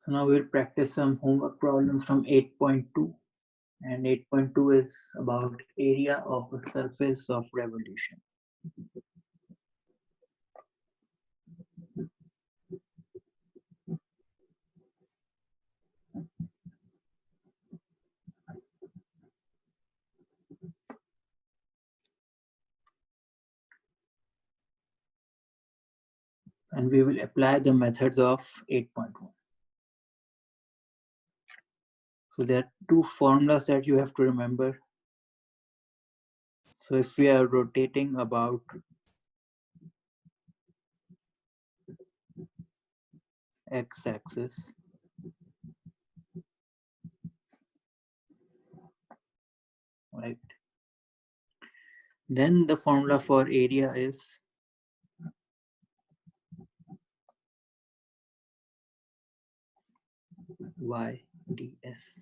So now we'll practice some homework problems from 8.2, and 8.2 is about area of a surface of revolution. And we will apply the methods of 8.1. So there are two formulas that you have to remember. So if we are rotating about x-axis, right, then the formula for area is y ds.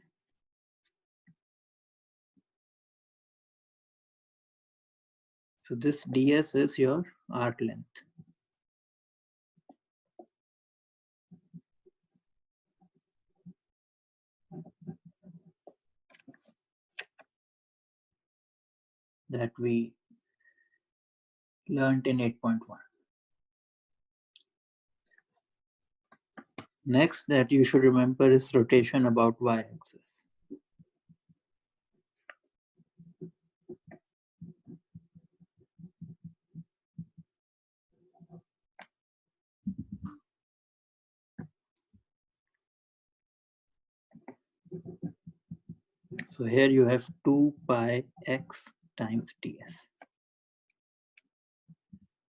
So this ds is your arc length. That we learned in 8.1. Next that you should remember is rotation about y-axis. So here you have 2 pi x times ds.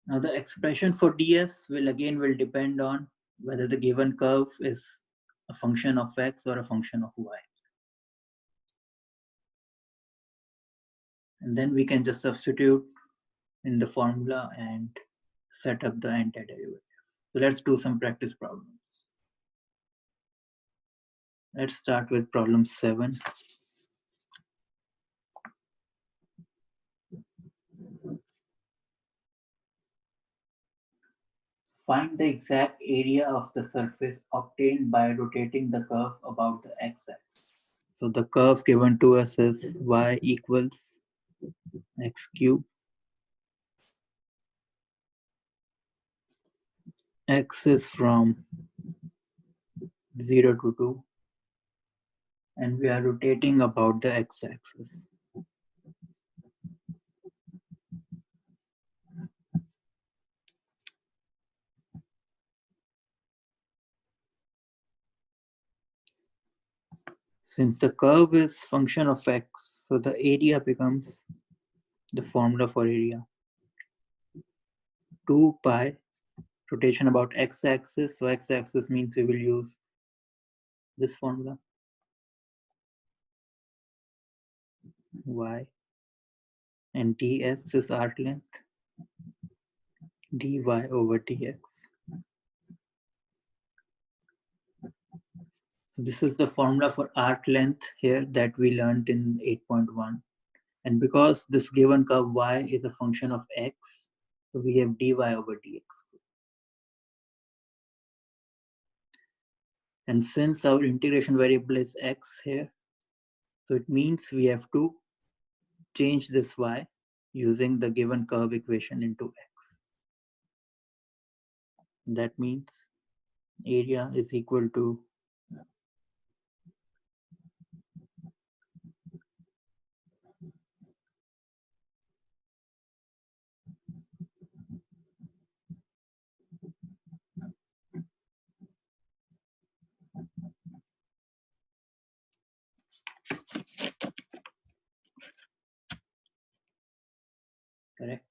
Now the expression for ds will depend on whether the given curve is a function of x or a function of y. And then we can just substitute in the formula and set up the antiderivative. So let's do some practice problems. Let's start with problem 7. Find the exact area of the surface obtained by rotating the curve about the x-axis. So the curve given to us is y equals x cubed. X is from 0 to 2. And we are rotating about the x-axis. Since the curve is function of x, so the area becomes the formula for area. 2 pi rotation about x-axis. So x-axis means we will use this formula. Y. And ds is arc length. Dy over dx. So this is the formula for arc length here that we learned in 8.1. And because this given curve y is a function of x, so we have dy over dx. And since our integration variable is x here, so it means we have to change this y using the given curve equation into x. That means area is equal to correct.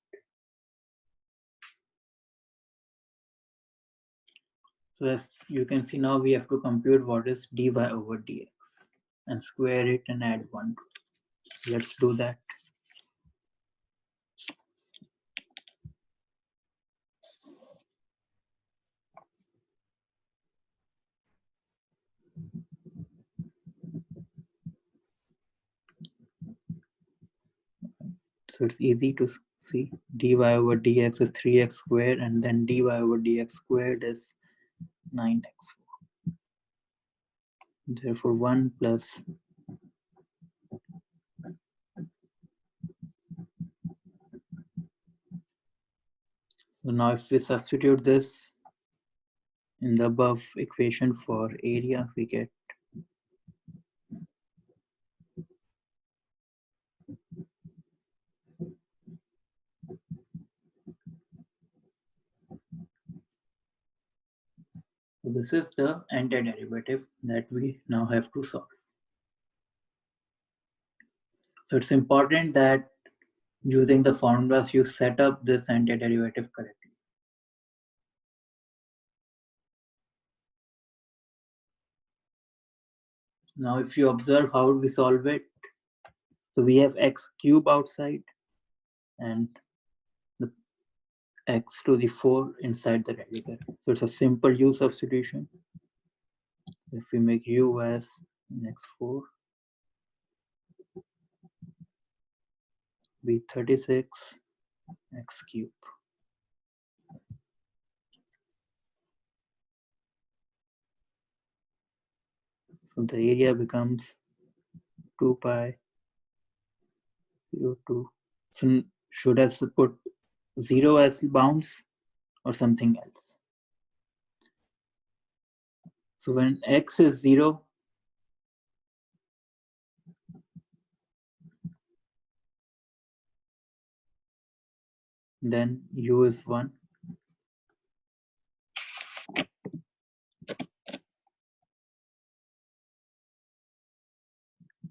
So as you can see now, we have to compute what is dy over dx and square it and add 1. Let's do that. So it's easy to see. Dy over dx is 3x squared, and then dy over dx squared is 9x. Therefore 1 plus so now if we substitute this in the above equation for area, we get so this is the antiderivative that we now have to solve. So it's important that using the formulas you set up this antiderivative correctly. Now if you observe how we solve it, so we have x cube outside and the x to the 4 inside the radical. So it's a simple u substitution. So if we make u as x4, be 36 x cube. So the area becomes 2 pi 02. So should I put 0 as bounds or something else? So when x is 0, then u is 1.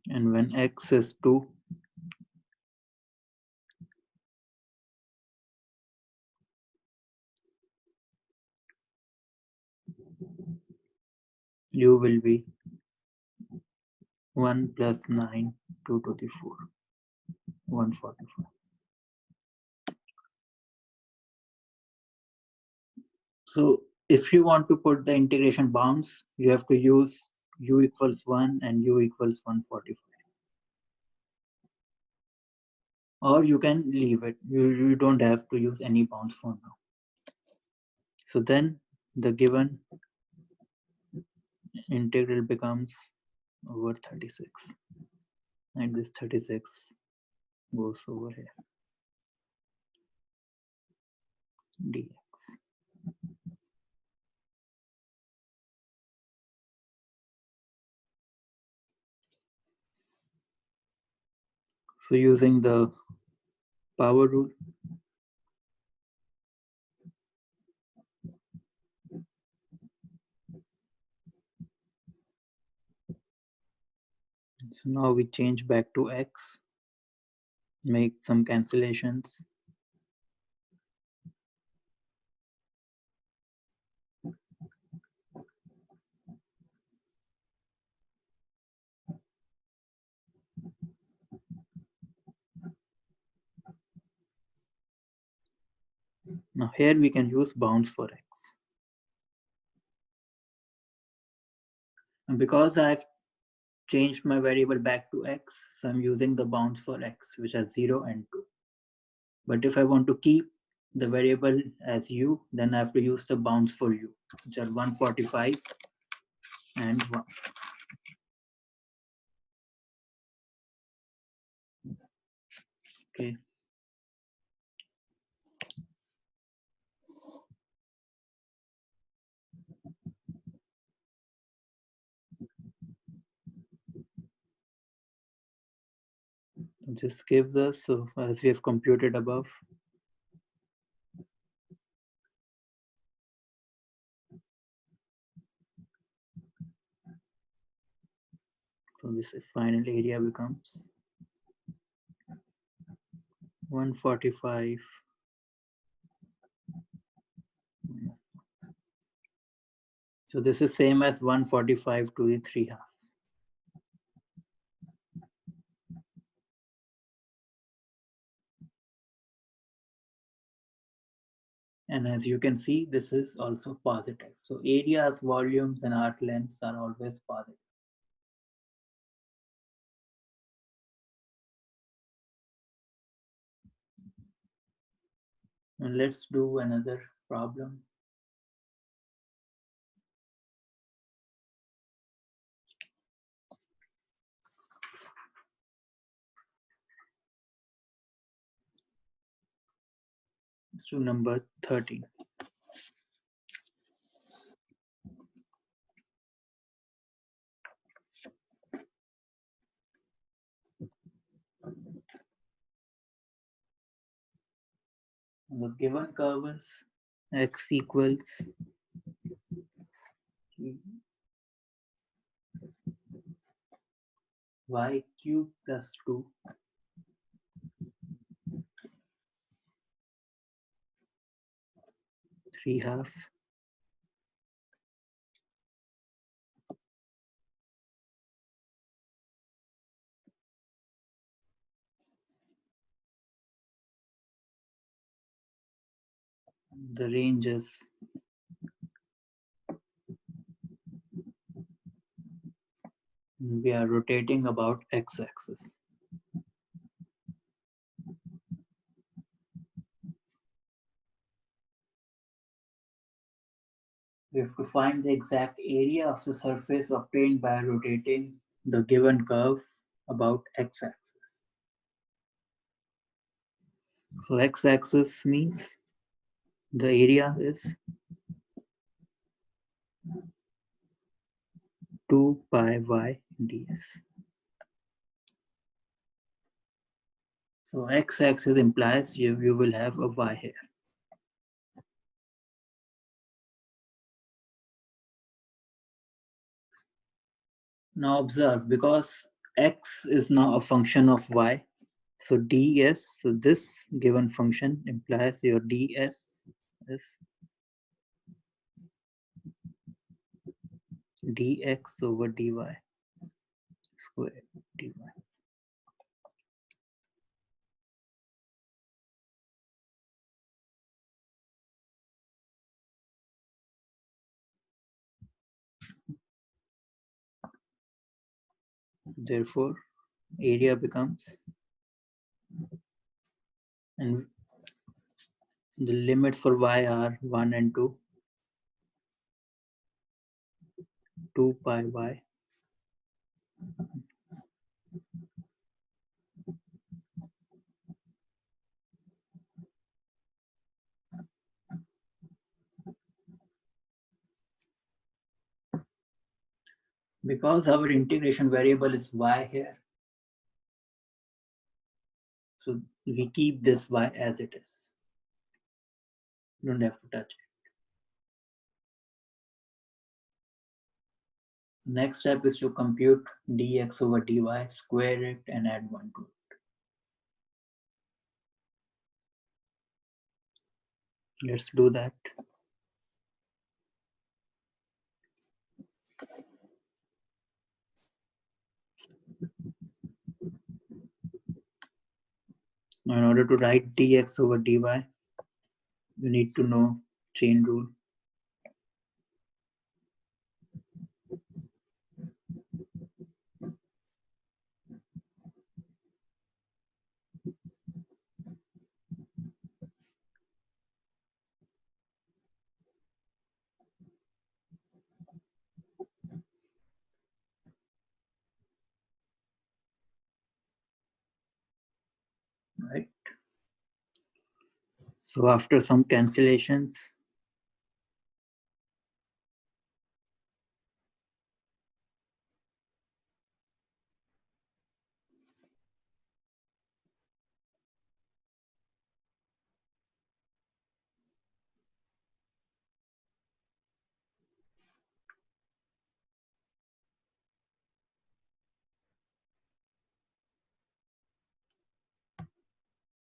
And when x is 2, u will be 1 plus 9 2 to the 4, 145. So if you want to put the integration bounds, you have to use u equals 1 and u equals 145. Or you can leave it. You don't have to use any bounds for now. So then the given integral becomes over 36. And this 36 goes over here. Dx. So using the power rule, so now we change back to x, make some cancellations. Now here we can use bounds for x. And because I've changed my variable back to x, so I'm using the bounds for x, which are 0 and 2. But if I want to keep the variable as u, then I have to use the bounds for u, which are 145 and 1. Okay. This gives us, so as we have computed above, so this final area becomes 145. So this is same as 145 to the 3 halves. And as you can see, this is also positive. So areas, volumes, and arc lengths are always positive. And let's do another problem. to number 13. The given curve is x equals y cube plus 2 3/2 the range is we are rotating about x-axis. We have to find the exact area of the surface obtained by rotating the given curve about x-axis. So x-axis means the area is 2 pi y ds. So x-axis implies you will have a y here. Now observe, because x is now a function of y, so ds, so this given function implies your ds is dx over dy square dy. Therefore, area becomes, and the limits for y are 1 and 2, 2 pi y because our integration variable is y here, so we keep this y as it is. You don't have to touch it. Next step is to compute dx over dy, square it and add 1 to it. Let's do that. Now, in order to write dx over dy, you need to know chain rule. Right? So after some cancellations,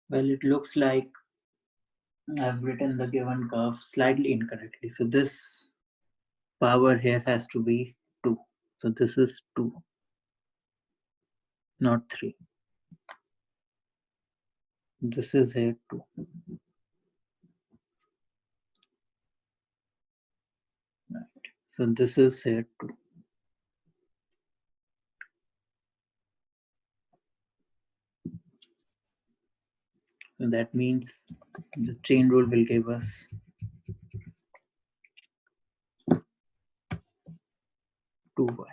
well, it looks like I've written the given curve slightly incorrectly. So this power here has to be 2. So this is 2, not 3. This is here 2. Right. So this is here 2. So that means the chain rule will give us 2y.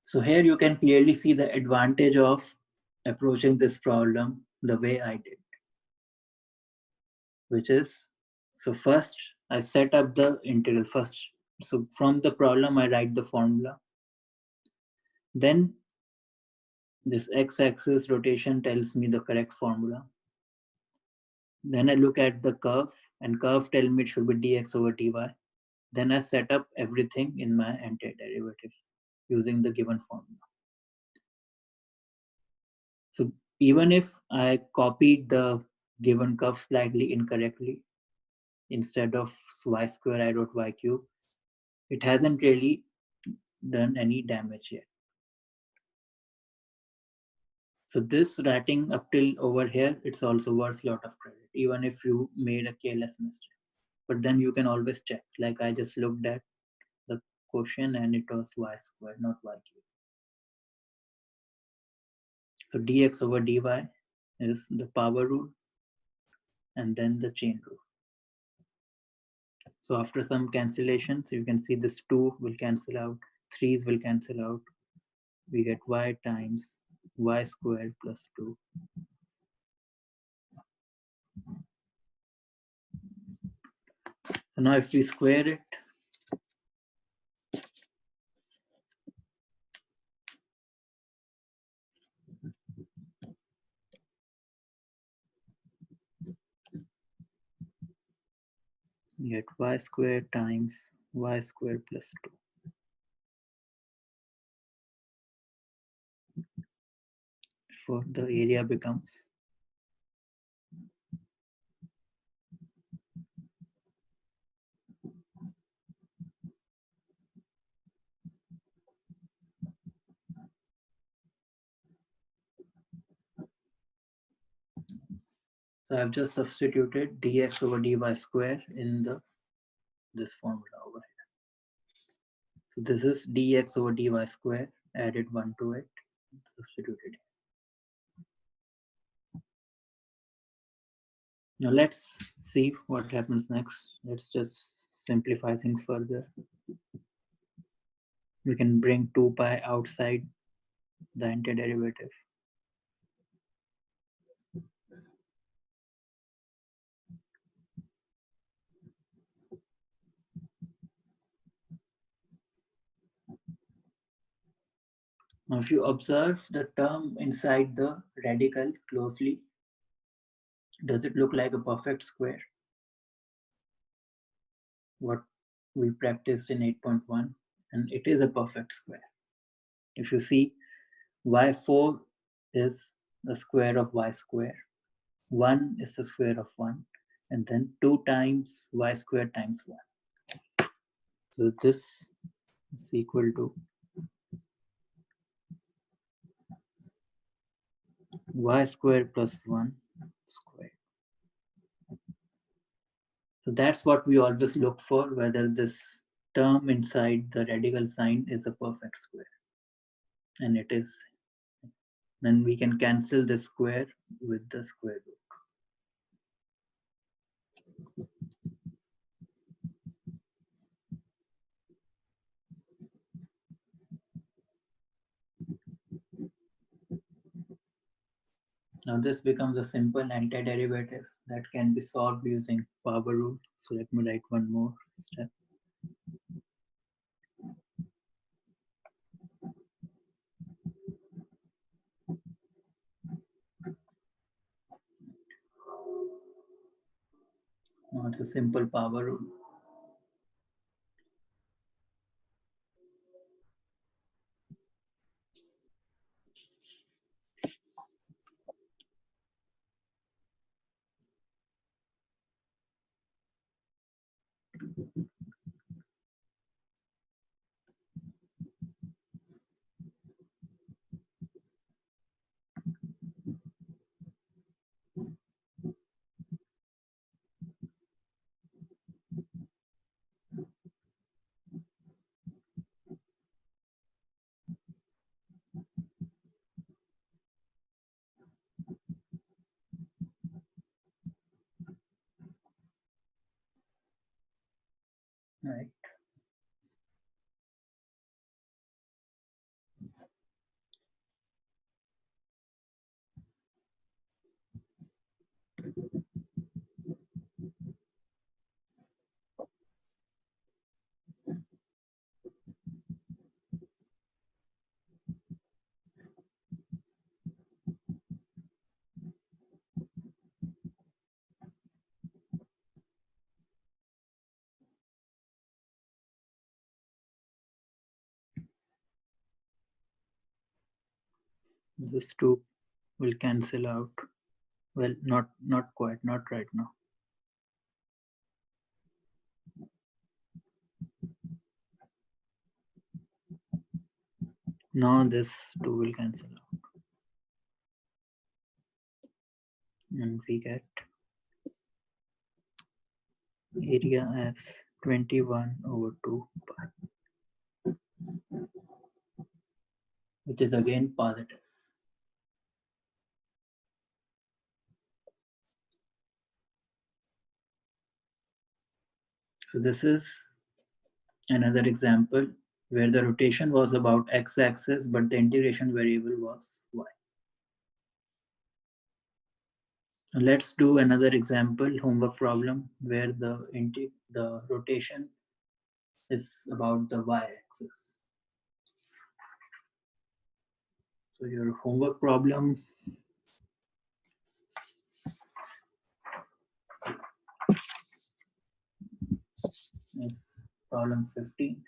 So here you can clearly see the advantage of approaching this problem the way I did, which is, so first I set up the integral first. So from the problem, I write the formula. Then this x-axis rotation tells me the correct formula. Then I look at the curve, and curve tell me it should be dx over dy. Then I set up everything in my antiderivative using the given formula. So even if I copied the given curve slightly incorrectly, instead of y square I wrote y cube, it hasn't really done any damage yet. So this writing up till over here, it's also worth a lot of credit, even if you made a careless mistake. But then you can always check. Like I just looked at the question and it was y squared, not y cube. So dx over dy is the power rule and then the chain rule. So after some cancellations, you can see this 2 will cancel out, 3's will cancel out. We get y times y squared plus 2. So now if we square it, we get y squared times y squared plus 2. For the area becomes so I've just substituted dx over dy square in this formula over here. So this is dx over dy square, added 1 to it, substituted. Now let's see what happens next. Let's just simplify things further. We can bring 2 pi outside the antiderivative. Now if you observe the term inside the radical closely, does it look like a perfect square? What we practiced in 8.1, and it is a perfect square. If you see, y4 is the square of y square, 1 is the square of 1, and then 2 times y square times 1. So this is equal to y square plus 1 square. So that's what we always look for, whether this term inside the radical sign is a perfect square. And it is. Then we can cancel the square with the square root. Now this becomes a simple antiderivative that can be solved using power rule. So let me write one more step. Now it's a simple power rule. Right. This 2 will cancel out. Well, not quite, not right now. Now this 2 will cancel out. And we get area as 21 over 2 pi, which is again positive. So this is another example where the rotation was about x-axis, but the integration variable was y. Let's do another example, homework problem, where the rotation is about the y-axis. So your homework problem is problem 15.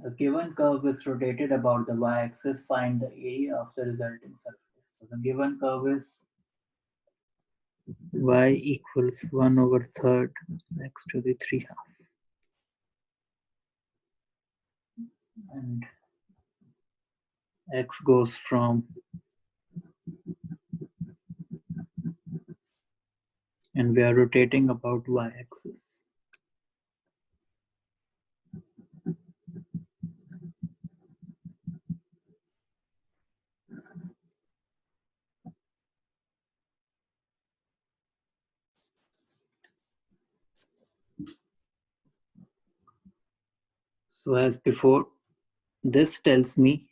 The given curve is rotated about the y-axis. Find the area of the resulting surface. So the given curve is y equals 1 over third x to the 3 half. And x goes from, and we are rotating about y-axis. So as before, this tells me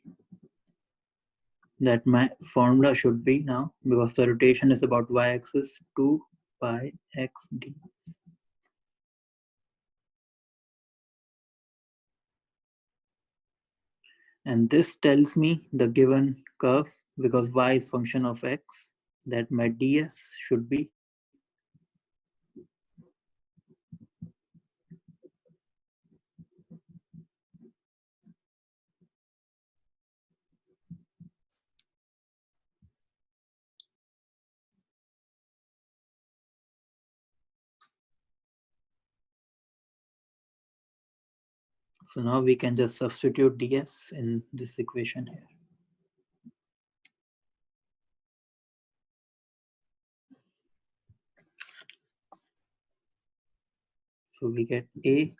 that my formula should be now, because the rotation is about y-axis, 2 pi x ds. And this tells me the given curve, because y is function of x, that my ds should be so now we can just substitute ds in this equation here. So we get a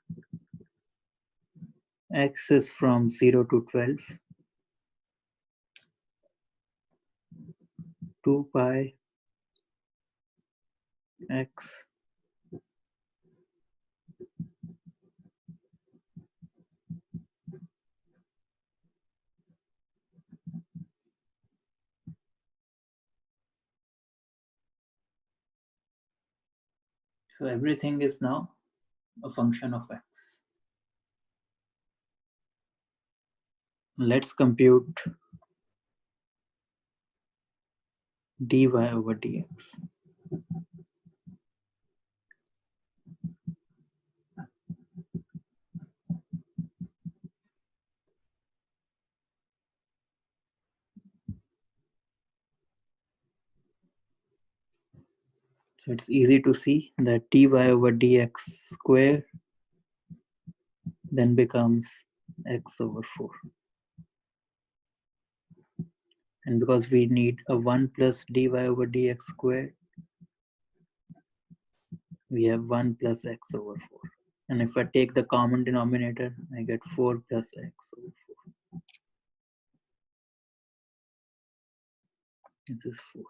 x is from 0 to 12, 2 pi x so everything is now a function of x. Let's compute dy over dx. So it's easy to see that dy over dx square then becomes x over 4. And because we need a 1 plus dy over dx squared, we have 1 plus x over 4. And if I take the common denominator, I get 4 plus x over 4. This is 4.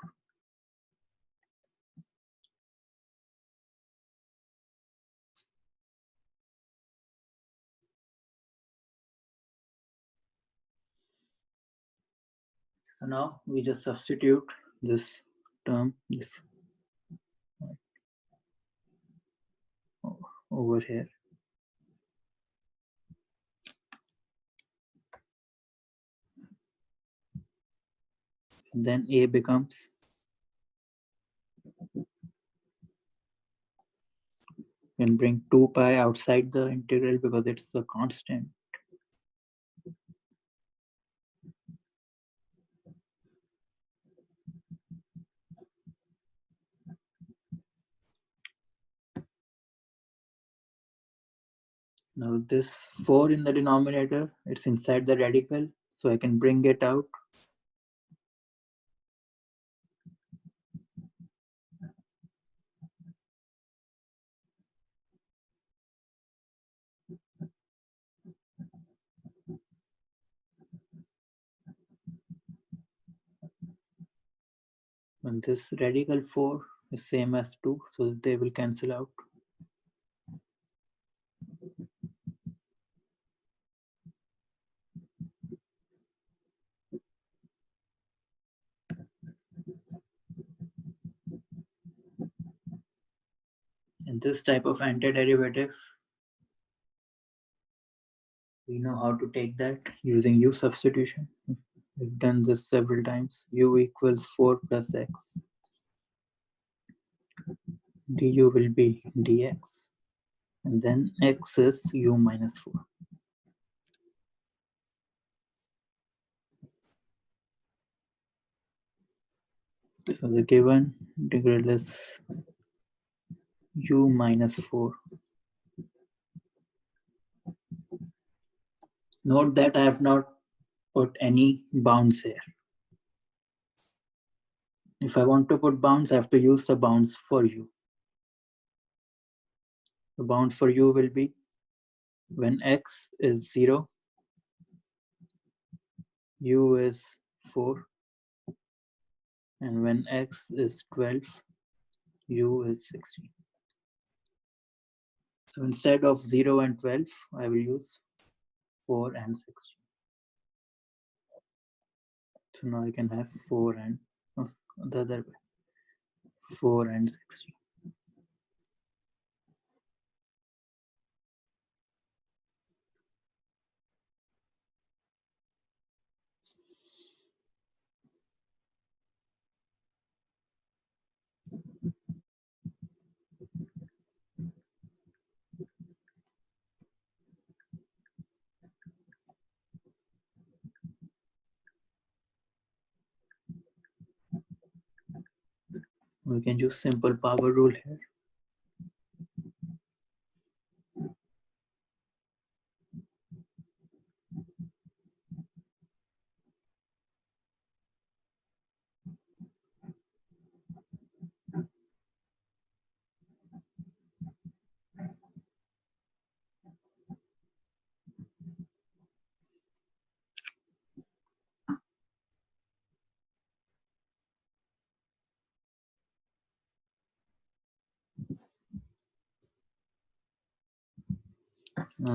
So now we just substitute this term, this over here. Then a becomes, can bring 2 pi outside the integral because it's a constant. Now this 4 in the denominator, it's inside the radical, so I can bring it out. And this radical 4 is same as 2, so they will cancel out. And this type of antiderivative, we know how to take that using u substitution. We've done this several times. U equals 4 plus x. Du will be dx. And then x is u minus 4. So the given integral is u minus 4. Note that I have not put any bounds here. If I want to put bounds, I have to use the bounds for u. The bound for u will be when x is 0, u is 4, and when x is 12, u is 16. So instead of 0 and 12, I will use 4 and 16. So now I can have 4 and the other way, 4 and 16. We can use simple power rule here.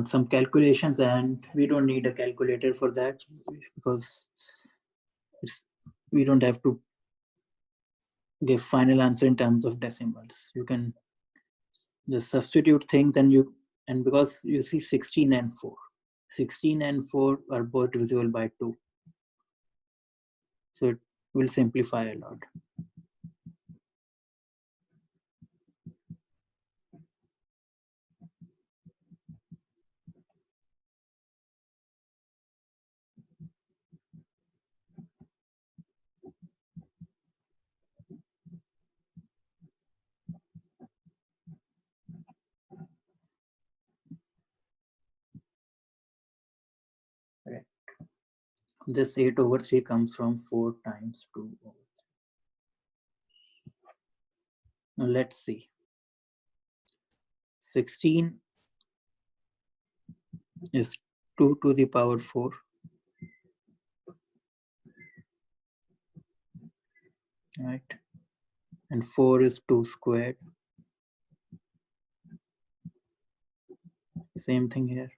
Some calculations, and we don't need a calculator for that because we don't have to give final answer in terms of decimals. You can just substitute things, and because you see 16 and 4. 16 and 4 are both divisible by 2. So it will simplify a lot. Right. This 8 over 3 comes from 4 times 2 over 3. Now let's see. 16 is 2 to the power 4. Right. And 4 is 2 squared. Same thing here.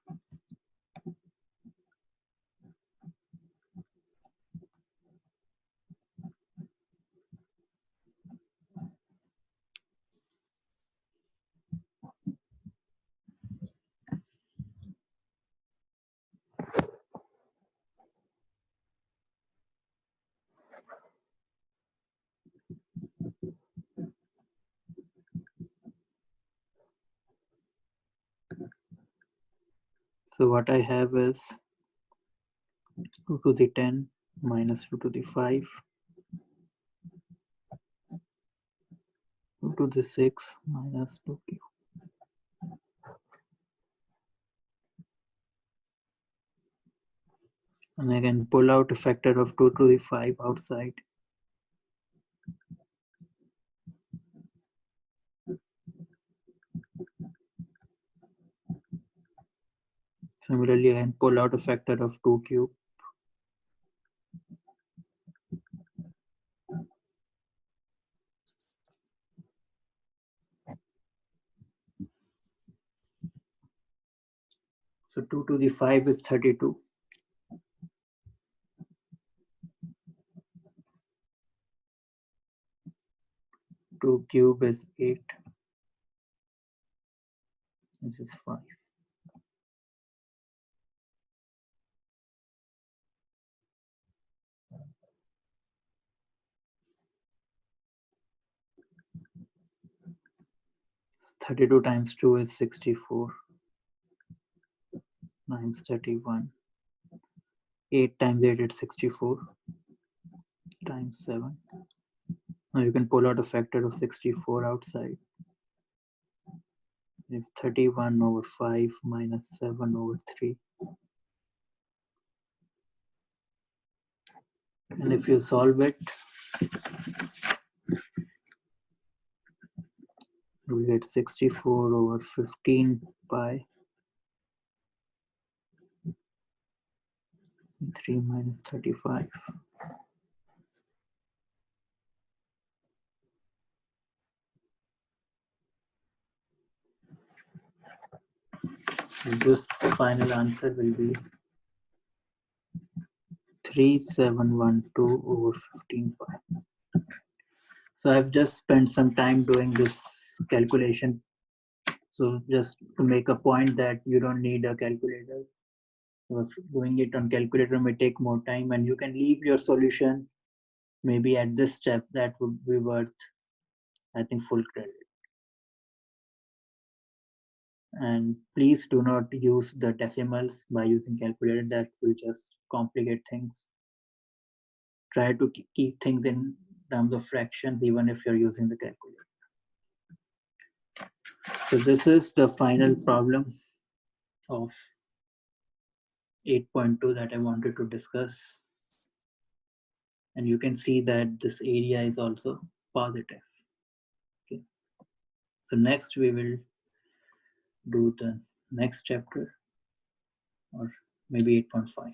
So what I have is 2 to the 10 minus 2 to the 5, 2 to the 6 minus 2q. And I can pull out a factor of 2 to the 5 outside. Similarly, I can pull out a factor of 2 cube. So 2 to the 5 is 32. 2 cube is 8. This is 5. So 32 times 2 is 64. Times 31. 8 times 8 is 64. Times 7. Now you can pull out a factor of 64 outside. If 31 over 5 minus 7 over 3. And if you solve it, we get 64 over 15 pi 3 minus 35. So this final answer will be 3712 over 15 pi. So I've just spent some time doing this calculation. So just to make a point that you don't need a calculator, because doing it on calculator may take more time, and you can leave your solution maybe at this step. That would be worth, I think, full credit. And please do not use the decimals by using calculator. That will just complicate things. Try to keep things in terms of fractions even if you're using the calculator. So this is the final problem of 8.2 that I wanted to discuss. And you can see that this area is also positive. Okay. So next we will do the next chapter, or maybe 8.5.